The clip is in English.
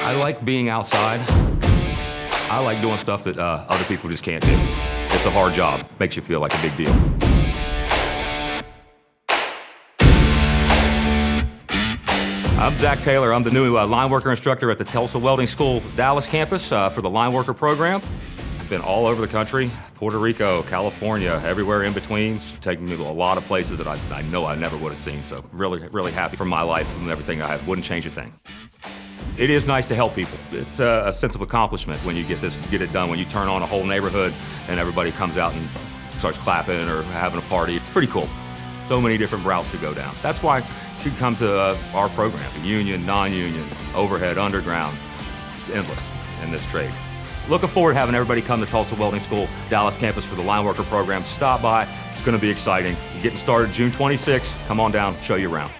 I like being outside. I like doing stuff that other people just can't do. It's a hard job. Makes you feel like a big deal. I'm Zach Taylor. I'm the new line worker instructor at the Tulsa Welding School Dallas campus for the line worker program. I've been all over the country, Puerto Rico, California, everywhere in between. It's taken me to a lot of places that I know I never would have seen. So really happy for my life and everything I have. Wouldn't change a thing. It is nice to help people. It's a sense of accomplishment when you get it done, when you turn on a whole neighborhood and everybody comes out and starts clapping or having a party. It's pretty cool. So many different routes to go down. That's why you come to our program, union, non-union, overhead, underground. It's endless in this trade. Looking forward to having everybody come to Tulsa Welding School, Dallas campus for the line worker program. Stop by. It's going to be exciting. Getting started June 26th. Come on down, show you around.